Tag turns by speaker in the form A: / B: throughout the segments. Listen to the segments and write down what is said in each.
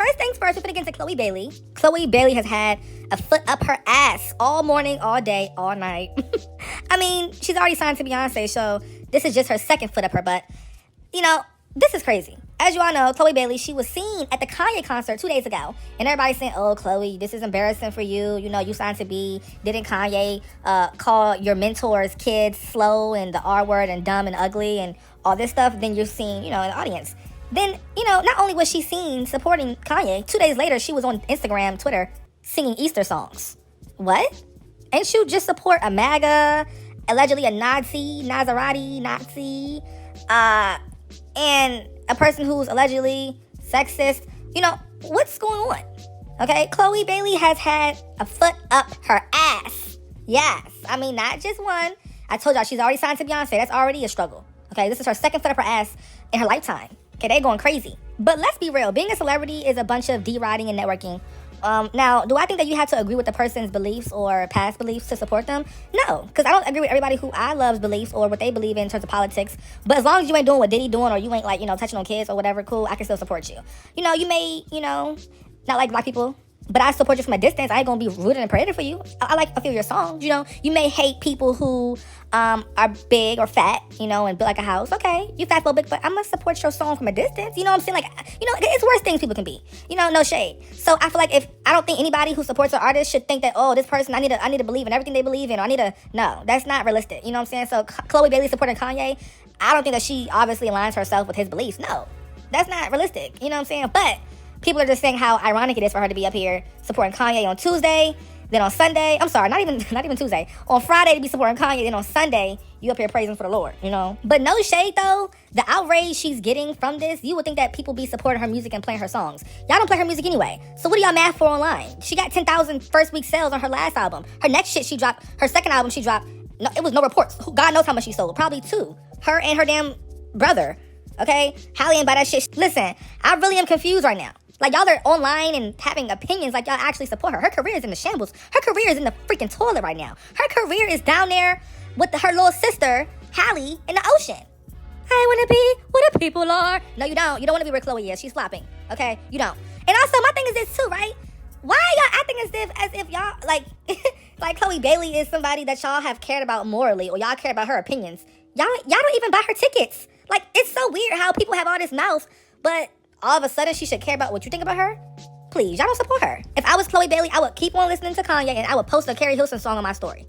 A: first things first, we're gonna get into Chloe Bailey. Chloe Bailey has had a foot up her ass all morning, all day, all night. I mean, she's already signed to Beyonce, so this is just her second foot up her butt. You know, this is crazy. As you all know, Chloe Bailey, she was seen at the Kanye concert 2 days ago. And everybody's saying, oh, Chloe, this is embarrassing for you. You know, you signed to be. Didn't Kanye call your mentor's kids slow and the R word and dumb and ugly and all this stuff? Then you're seen, you know, in the audience. Then, you know, not only was she seen supporting Kanye, 2 days later, she was on Instagram, Twitter, singing Easter songs. What? Ain't you just support a MAGA, allegedly a Nazi, and a person who's allegedly sexist? You know, what's going on? Okay, Chloe Bailey has had a foot up her ass. Yes, I mean, not just one. I told y'all, she's already signed to Beyonce. That's already a struggle. Okay, this is her second foot up her ass in her lifetime. Okay, they're going crazy. But let's be real. Being a celebrity is a bunch of deriding and networking. Now, do I think that you have to agree with the person's beliefs or past beliefs to support them? No, because I don't agree with everybody who I love's beliefs or what they believe in terms of politics. But as long as you ain't doing what Diddy doing or you ain't, like, you know, touching on kids or whatever, cool, I can still support you. You know, you may, you know, not like black people, but I support you from a distance. I ain't gonna be rooted and praying for you. I like a few of your songs, you know. You may hate people who are big or fat, you know, and built like a house. Okay, you fat phobic, but I'm gonna support your song from a distance. You know what I'm saying? Like, you know, it's worse things people can be. You know, no shade. So I feel like I don't think anybody who supports an artist should think that, oh, this person, I need to believe in everything they believe in. Or no, that's not realistic. You know what I'm saying? So Chloe Bailey supporting Kanye, I don't think that she obviously aligns herself with his beliefs. No, that's not realistic. You know what I'm saying? But people are just saying how ironic it is for her to be up here supporting Kanye on Tuesday, then on Sunday, I'm sorry, not even Tuesday, on Friday to be supporting Kanye, then on Sunday, you up here praising for the Lord, you know? But no shade though, the outrage she's getting from this, you would think that people be supporting her music and playing her songs. Y'all don't play her music anyway, so what are y'all mad for online? She got 10,000 first week sales on her last album. Her next shit she dropped, her second album she dropped, no, it was no reports. God knows how much she sold, probably 2. Her and her damn brother, okay? Halle ain't buy that shit. Listen, I really am confused right now. Like, y'all are online and having opinions like y'all actually support her. Her career is in the shambles. Her career is in the freaking toilet right now. Her career is down there with her little sister, Halle, in the ocean. I want to be where the people are. No, you don't. You don't want to be where Chloe is. She's flopping. Okay? You don't. And also, my thing is this too, right? Why are y'all acting as if y'all, like, like Chloe Bailey is somebody that y'all have cared about morally or y'all care about her opinions? Y'all don't even buy her tickets. Like, it's so weird how people have all this mouth, but all of a sudden she should care about what you think about her? Please, y'all don't support her. If I was Chloe Bailey, I would keep on listening to Kanye and I would post a Carrie Hilson song on my story.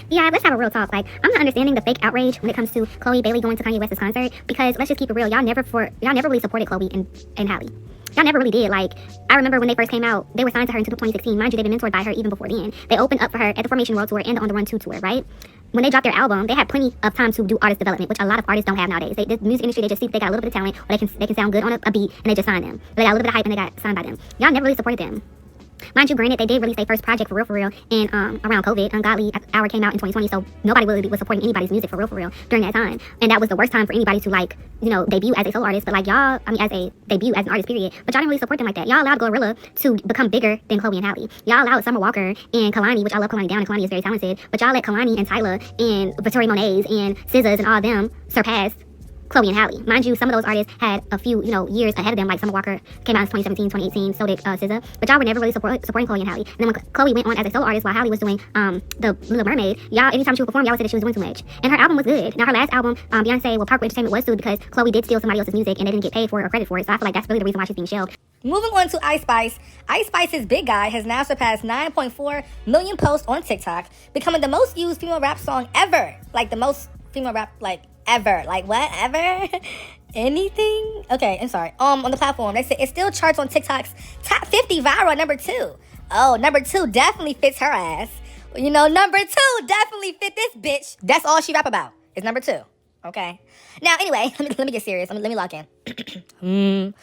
B: Yeah, let's have a real talk. Like, I'm not understanding the fake outrage when it comes to Chloe Bailey going to Kanye West's concert, because let's just keep it real. Y'all never really supported Chloe and Halle. Y'all never really did. Like, I remember when they first came out, they were signed to her in 2016. Mind you, they've been mentored by her even before then. They opened up for her at the Formation World Tour and the On the Run 2 tour, right? When they dropped their album, they had plenty of time to do artist development, which a lot of artists don't have nowadays. The music industry, they just see they got a little bit of talent, or they can sound good on a beat, and they just sign them. They got a little bit of hype, and they got signed by them. Y'all never really supported them. Mind you, granted, they did release their first project for real, and around COVID, Ungodly Hour came out in 2020, so nobody really was supporting anybody's music for real during that time. And that was the worst time for anybody to, like, you know, debut as a solo artist, but like y'all, I mean, as a debut as an artist, period. But y'all didn't really support them like that. Y'all allowed Glorilla to become bigger than Chloe and Halle. Y'all allowed Summer Walker and Kalani, which I love Kalani down, and Kalani is very talented, but y'all let Kalani and Tyler and Victoria Monet's and SZA's and all of them surpass Chloe and Halle. Mind you, some of those artists had a few, you know, years ahead of them, like Summer Walker came out in 2017, 2018, so did SZA, but y'all were never really supporting Chloe and Halle. And then when Chloe went on as a solo artist while Halle was doing the Little Mermaid, y'all, anytime she would perform, y'all would say that she was doing too much. And her album was good. Now her last album, Beyonce, well, Parkway Entertainment was sued because Chloe did steal somebody else's music and they didn't get paid for it or credit for it, so I feel like that's really the reason why she's being shelved.
A: Moving on to Ice Spice. Ice Spice's Big Guy has now surpassed 9.4 million posts on TikTok, becoming the most used female rap song ever. Like, the most female rap, like, ever. Like, what? Ever? Anything? Okay, I'm sorry. On the platform, they say it still charts on TikTok's top 50 viral number 2. Oh, number 2 definitely fits her ass. You know, number 2 definitely fit this bitch. That's all she rap about, is number 2. Okay. Now, anyway, let me get serious. Let me lock in.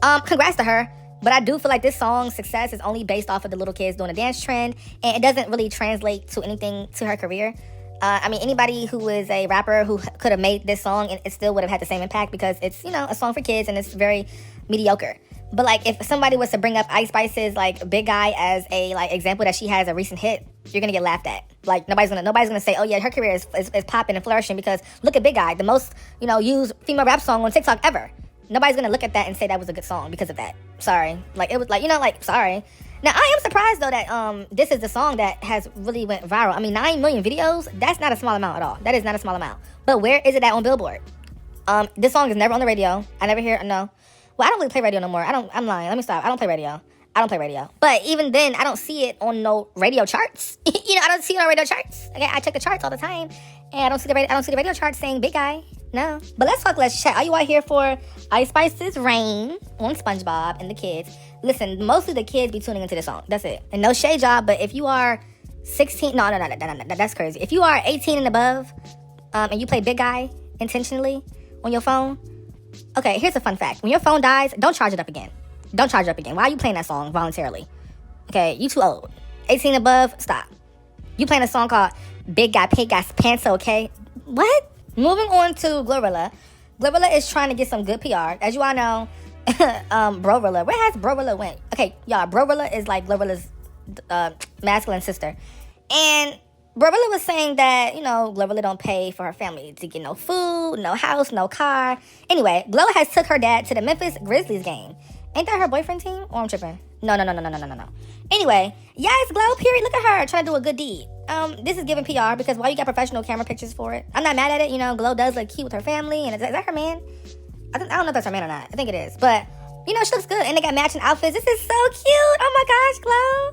A: Congrats to her. But I do feel like this song's success is only based off of the little kids doing a dance trend, and it doesn't really translate to anything to her career. I mean, anybody who is a rapper who could have made this song, and it still would have had the same impact because it's, you know, a song for kids and it's very mediocre. But, like, if somebody was to bring up Ice Spice's, like, Big Guy as a, like, example that she has a recent hit, you're gonna get laughed at. Like, nobody's gonna say, oh yeah, her career is popping and flourishing because look at Big Guy, the most, you know, used female rap song on TikTok ever. Nobody's gonna look at that and say that was a good song because of that. Sorry. Like, it was like, sorry. Now, I am surprised, though, that this is the song that has really went viral. I mean, 9 million videos, that's not a small amount at all. That is not a small amount. But where is it at on Billboard? This song is never on the radio. I never hear it, no. Well, I don't really play radio no more. I'm lying. Let me stop. I don't play radio. But even then, I don't see it on no radio charts. I don't see it on radio charts. Okay, I check the charts all the time, and I don't see the radio charts saying Big Guy. No. But let's chat. Are you out here for Ice Spice's Rain on SpongeBob and the kids? Listen, mostly the kids be tuning into this song. That's it. And no shade job, but if you are 16, no, that's crazy. If you are 18 and above, and you play Big Guy intentionally on your phone, okay, here's a fun fact. When your phone dies, don't charge it up again. Why are you playing that song voluntarily? Okay, you too old. 18 and above, stop. You playing a song called Big Guy, Pink Guy, Pants Okay? What? Moving on to Glorilla. Glorilla is trying to get some good PR. As you all know, Brorilla. Where has Brorilla went? Okay, y'all, Brorilla is like Glorilla's masculine sister. And Brorilla was saying that, Glorilla don't pay for her family to get no food, no house, no car. Anyway, Glo has took her dad to the Memphis Grizzlies game. Ain't that her boyfriend team? Or I'm tripping? No. Anyway, yes, Glo, period. Look at her trying to do a good deed. This is giving PR because why you got professional camera pictures for it? I'm not mad at it. Glo does look cute with her family. And is that her man? I don't know if that's her man or not. I think it is. But, she looks good. And they got matching outfits. This is so cute. Oh, my gosh, Glo.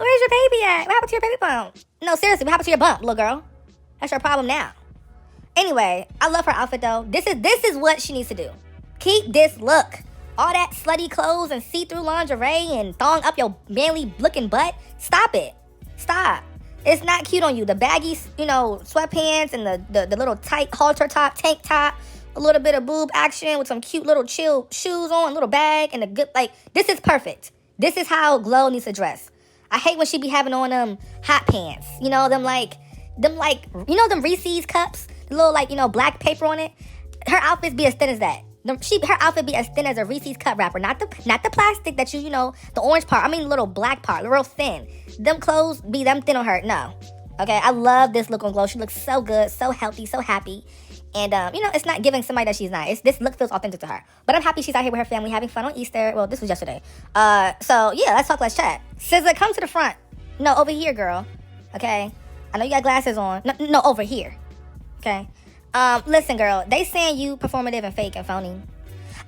A: Where's your baby at? What happened to your baby bump? No, seriously, what happened to your bump, little girl? That's your problem now. Anyway, I love her outfit, though. This is what she needs to do. Keep this look. All that slutty clothes and see-through lingerie and thong up your manly-looking butt. Stop it. Stop. It's not cute on you. The baggy, sweatpants and the little tight halter top, tank top, a little bit of boob action with some cute little chill shoes on, little bag, and a good, this is perfect. This is how Glo needs to dress. I hate when she be having on them hot pants. Them Reese's cups, the little, black paper on it. Her outfits be as thin as that. Her outfit be as thin as a Reese's cup wrapper, not the plastic that the orange part. I mean, the little black part, real thin. Them clothes be them thin on her. No, okay. I love this look on Glo. She looks so good, so healthy, so happy, and it's not giving somebody that she's not. This look feels authentic to her. But I'm happy she's out here with her family having fun on Easter. Well, this was yesterday. So yeah, let's talk, let's chat. SZA, come to the front. No, over here, girl. Okay, I know you got glasses on. No, over here. Okay. Listen, girl, they saying you performative and fake and phony.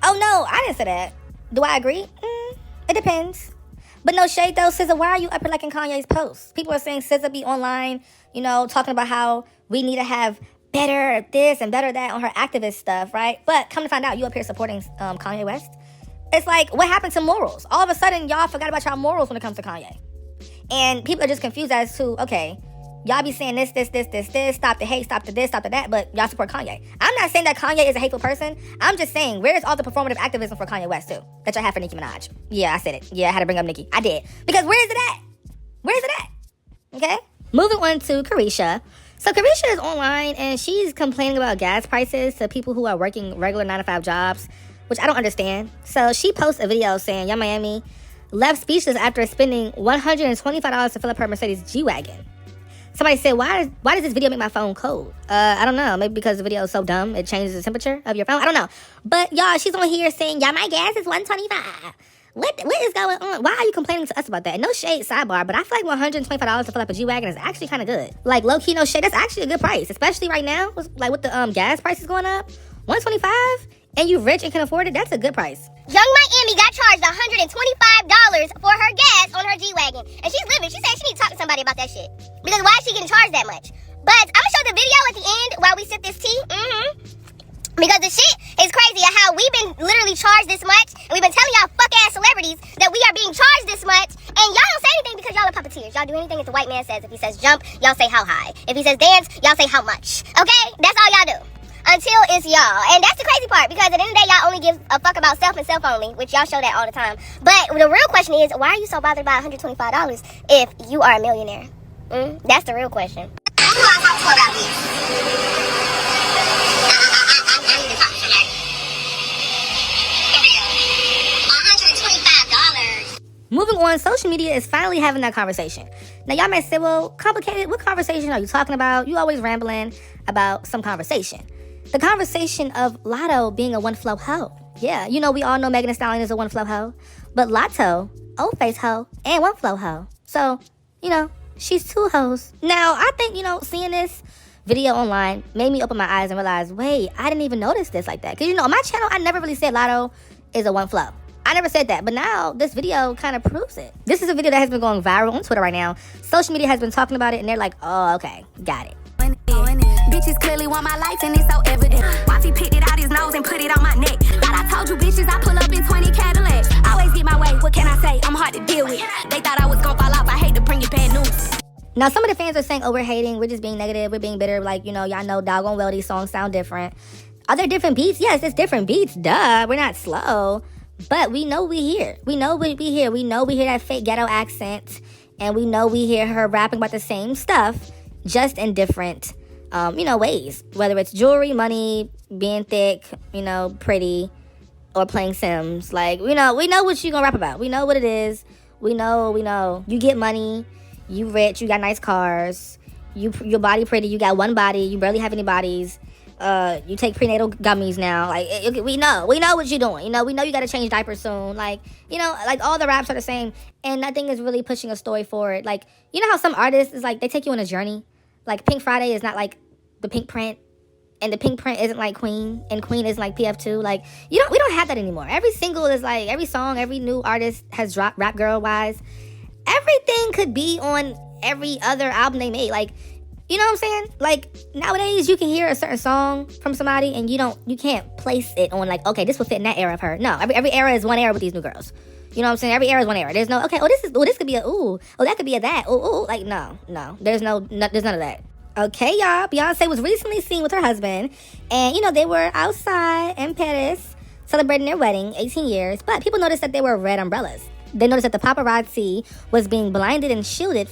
A: Oh, no, I didn't say that. Do I agree? It depends. But no shade, though, SZA, why are you up here liking Kanye's posts? People are saying SZA be online, talking about how we need to have better this and better that on her activist stuff, right? But come to find out, you up here supporting Kanye West. It's like, what happened to morals? All of a sudden, y'all forgot about y'all morals when it comes to Kanye. And people are just confused as to, okay, y'all be saying this, stop the hate, stop the this, stop the that, but y'all support Kanye. I'm not saying that Kanye is a hateful person. I'm just saying, where's all the performative activism for Kanye West, too? That y'all have for Nicki Minaj. Yeah, I said it. Yeah, I had to bring up Nicki. I did. Because where is it at? Okay? Moving on to Carisha. So Carisha is online, and she's complaining about gas prices to people who are working regular 9-to-5 jobs, which I don't understand. So she posts a video saying, Young Miami left speechless after spending $125 to fill up her Mercedes G-Wagon. Somebody said, why does this video make my phone cold? I don't know. Maybe because the video is so dumb, it changes the temperature of your phone. I don't know. But, y'all, she's on here saying, yeah, my gas is $125. What is going on? Why are you complaining to us about that? No shade, sidebar, but I feel like $125 to fill up a G-Wagon is actually kind of good. Like, low-key, no shade, that's actually a good price. Especially right now, with the gas prices going up. $125, and you rich and can afford it, that's a good price.
C: Young Miami got charged $125 for her gas on her G-Wagon. And she's living. She said she need to talk to somebody about that shit. Because why is she getting charged that much? But I'm going to show the video at the end while we sip this tea. Because the shit is crazy at how we've been literally charged this much. And we've been telling y'all fuck-ass celebrities that we are being charged this much. And y'all don't say anything because y'all are puppeteers. Y'all do anything that the white man says. If he says jump, y'all say how high. If he says dance, y'all say how much. Okay? That's all y'all do. Until it's y'all. And that's the crazy part, because at the end of the day, y'all only give a fuck about self and self only, which y'all show that all the time. But the real question is, why are you so bothered by $125 if you are a millionaire? That's the real question. I need to talk to somebody. $125.
A: Moving on, social media is finally having that conversation. Now, y'all may say, well, complicated, what conversation are you talking about? You always rambling about some conversation. The conversation of Lotto being a one-flow hoe. Yeah, you know, we all know Megan Thee Stallion is a one flow hoe. But Lotto, old face hoe, and one flow hoe. So, you know, she's two hoes. Now, I think, you know, seeing this video online made me open my eyes and realize, wait, I didn't even notice this like that. Because, you know, on my channel, I never really said Lotto is a one flow. I never said that, but now this video kind of proves it. This is a video that has been going viral on Twitter right now. Social media has been talking about it, and they're like, oh, okay, got it.
D: Bitches clearly want my likes, and it's so evident. Wifey picked it out his nose and put it on my neck. Thought I told you bitches I pull up in 20 Cadillacs. Always get my way, what can I say? I'm hard to deal with. They thought I was gonna fall off, I hate to bring you bad news.
A: Now, some of the fans are saying, oh, we're hating, we're just being negative, we're being bitter. Like, you know, y'all know doggone well these songs sound different. Are there different beats? Yes, it's different beats, duh. We're not slow. But we know we hear. We know we hear. We know we hear that fake ghetto accent. And we know we hear her rapping about the same stuff, just in different, you know, ways. Whether it's jewelry, money, being thick, you know, pretty, or playing Sims. Like, we know what you gonna rap about. We know what it is. We know. You get money. You rich. You got nice cars. Your body pretty. You got one body. You barely have any bodies. You take prenatal gummies now. Like, we know what you're doing. You know, we know you got to change diapers soon. Like, you know, like all the raps are the same, and nothing is really pushing a story forward. Like, you know how some artists is like they take you on a journey. Like Pink Friday is not like the Pink Print, and the Pink Print isn't like Queen, and Queen isn't like PF2. Like, we don't have that anymore. Every single is like every song, every new artist has dropped rap girl wise. Everything could be on every other album they made. Like, you know what I'm saying? Like, nowadays, you can hear a certain song from somebody, and you can't place it on, like, okay, this will fit in that era of her. No, every era is one era with these new girls. You know what I'm saying? Every era is one era. There's no, okay, this could be a ooh. Oh, that could be a that. Ooh. Like, no. There's none of that. Okay, y'all. Beyonce was recently seen with her husband, and, you know, they were outside in Paris celebrating their wedding, 18 years, but people noticed that they were red umbrellas. They noticed that the paparazzi was being blinded and shielded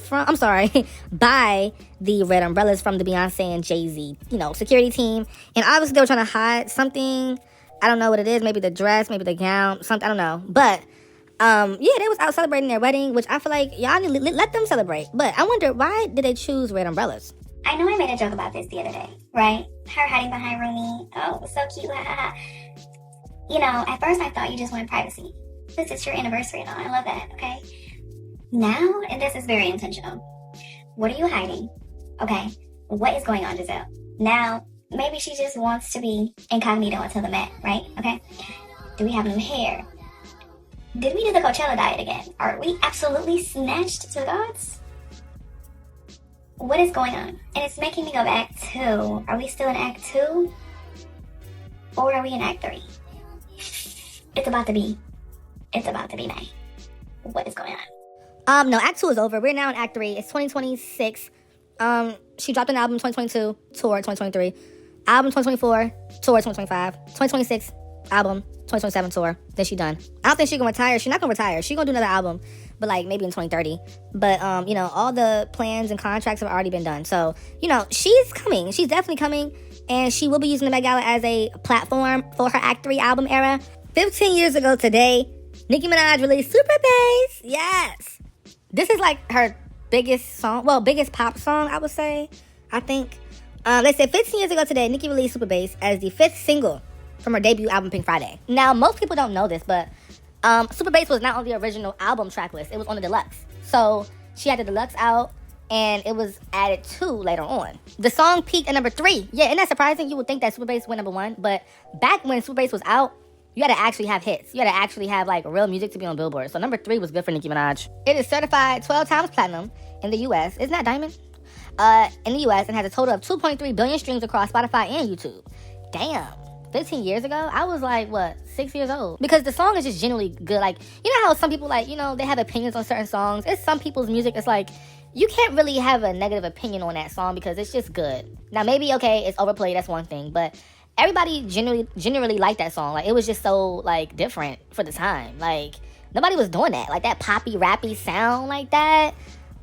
A: by the red umbrellas from the Beyoncé and Jay Z, you know, security team. And obviously they were trying to hide something. I don't know what it is. Maybe the dress, maybe the gown, something. I don't know. But, yeah, they was out celebrating their wedding, which I feel like y'all need to let them celebrate. But I wonder, why did they choose red umbrellas?
E: I know I made a joke about this the other day, right? Her hiding behind Rooney. Oh, so cute. You know, at first I thought you just wanted privacy. This is your anniversary and all. I love that, okay? Now, and this is very intentional. What are you hiding? Okay, what is going on, Giselle? Now, maybe she just wants to be incognito until the Met, right? Okay? Do we have new hair? Did we do the Coachella diet again? Are we absolutely snatched to the gods? What is going on? And it's making me go back to, are we still in Act 2? Or are we in Act 3? It's about to be May. What is going on?
A: No, Act 2 is over. We're now in Act 3. It's 2026. She dropped an album 2022, tour 2023. Album 2024, tour 2025. 2026, album 2027, tour. Then she done. I don't think she's gonna retire. She's not gonna retire. She's gonna do another album, but like maybe in 2030. But, you know, all the plans and contracts have already been done. So, you know, she's coming. She's definitely coming. And she will be using the Met Gala as a platform for her Act 3 album era. 15 years ago today, Nicki Minaj released Super Bass. Yes. This is like her biggest song. Well, biggest pop song, I would say. I think. They said 15 years ago today, Nicki released Super Bass as the 5th single from her debut album, Pink Friday. Now, most people don't know this, but Super Bass was not on the original album track list. It was on the deluxe. So she had the deluxe out, and it was added to later on. The song peaked at number 3. Yeah, isn't that surprising? You would think that Super Bass went number 1, but back when Super Bass was out, you had to actually have hits. You had to actually have, like, real music to be on Billboard. So number 3 was good for Nicki Minaj. It is certified 12 times platinum in the U.S. Isn't that diamond? In the U.S. and has a total of 2.3 billion streams across Spotify and YouTube. Damn. 15 years ago, I was like, 6 years old? Because the song is just genuinely good. Like, you know how some people, like, you know, they have opinions on certain songs? It's some people's music, it's like, you can't really have a negative opinion on that song because it's just good. Now, maybe, okay, it's overplayed, that's one thing, but everybody generally liked that song. Like, it was just so, like, different for the time. Like, nobody was doing that. Like, that poppy, rappy sound like that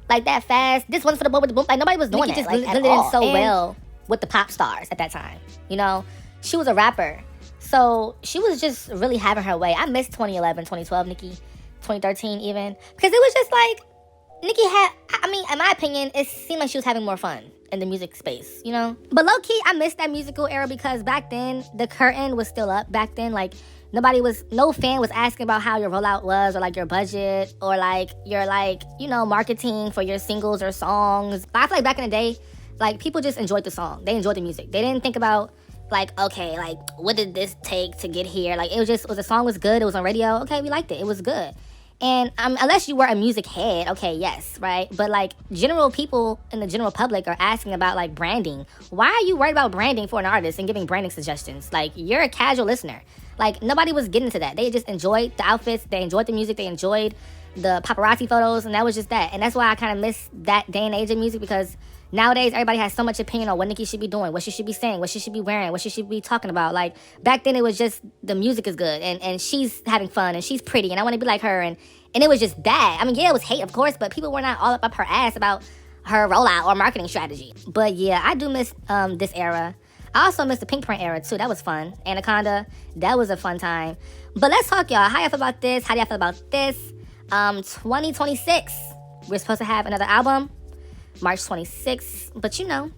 A: fast. This one's for the boy with the boom. Like, nobody was doing that. Just blended in so well with the pop stars at that time. You know? She was a rapper. So, she was just really having her way. I missed 2011, 2012, Nicki. 2013 even. Because it was just like, Nicki had, I mean, in my opinion, it seemed like she was having more fun in the music space, you know? But low-key, I missed that musical era because back then, the curtain was still up. Back then, like, no fan was asking about how your rollout was, or like your budget, or like your marketing for your singles or songs. But I feel like back in the day, like people just enjoyed the song. They enjoyed the music. They didn't think about like, okay, like what did this take to get here? Like the song was good. It was on radio. Okay, we liked it. It was good. And unless you were a music head, okay, yes, right? But like general people in the general public are asking about like branding. Why are you worried about branding for an artist and giving branding suggestions? Like, you're a casual listener. Like, nobody was getting to that. They just enjoyed the outfits. They enjoyed the music. They enjoyed the paparazzi photos. And that was just that. And that's why I kind of miss that day and age of music, because nowadays everybody has so much opinion on what Nicki should be doing, what she should be saying, what she should be wearing, what she should be talking about. Like, back then it was just the music is good and she's having fun and she's pretty and I want to be like her. And it was just that. I mean, yeah, it was hate, of course, but people were not all up her ass about her rollout or marketing strategy. But yeah, I do miss this era. I also miss the Pink Print era too. That was fun. Anaconda, that was a fun time. But let's talk, y'all. How y'all feel about this? How do y'all feel about this? 2026, we're supposed to have another album, March 26th. But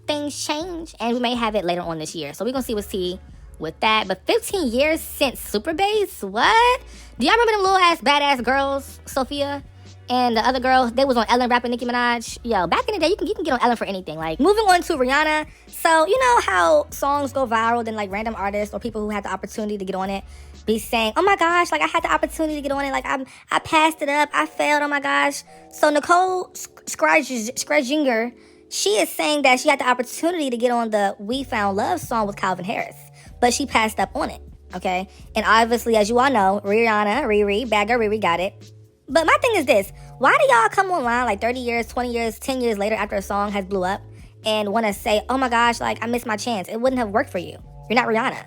A: things change, and we may have it later on this year. So we're gonna see what's tea with that. But 15 years since Super Bass? What? Do y'all remember them little ass badass girls, Sophia and the other girl? They was on Ellen rapping Nicki Minaj. Yo, back in the day, you can get on Ellen for anything. Like, moving on to Rihanna. So you know how songs go viral, then like random artists or people who had the opportunity to get on it be saying, oh my gosh, like I had the opportunity to get on it, like I passed it up, I failed, oh my gosh. So Nicole Scherzinger, she is saying that she had the opportunity to get on the We Found Love song with Calvin Harris, but she passed up on it, okay? And obviously, as you all know, Riri, bad girl Riri got it. But my thing is this, why do y'all come online like 30 years, 20 years, 10 years later after a song has blew up and want to say, oh my gosh, like I missed my chance. It wouldn't have worked for you. You're not Rihanna.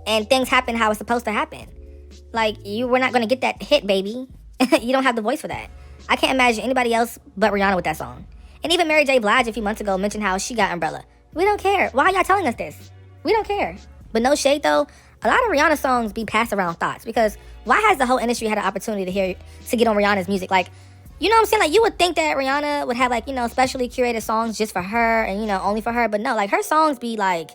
A: And things happen how it's supposed to happen. Like, you were not going to get that hit, baby. You don't have the voice for that. I can't imagine anybody else but Rihanna with that song. And even Mary J. Blige a few months ago mentioned how she got Umbrella. We don't care. Why are y'all telling us this? We don't care. But no shade though, a lot of Rihanna songs be passed around thoughts, because why has the whole industry had an opportunity to get on Rihanna's music? Like, you know what I'm saying? Like, you would think that Rihanna would have like, specially curated songs just for her and, only for her. But no, like her songs be like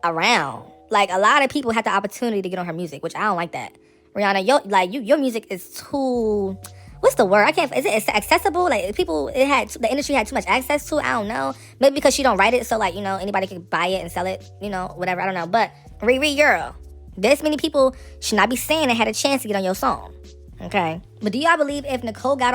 A: around. Like, a lot of people had the opportunity to get on her music, which I don't like that. Rihanna, your music is too, what's the word? Is it accessible? Like, the industry had too much access to it. I don't know. Maybe because she don't write it, so like, anybody could buy it and sell it, whatever. I don't know. But Riri, girl, this many people should not be saying they had a chance to get on your song. Okay? But do y'all believe if Nicole got on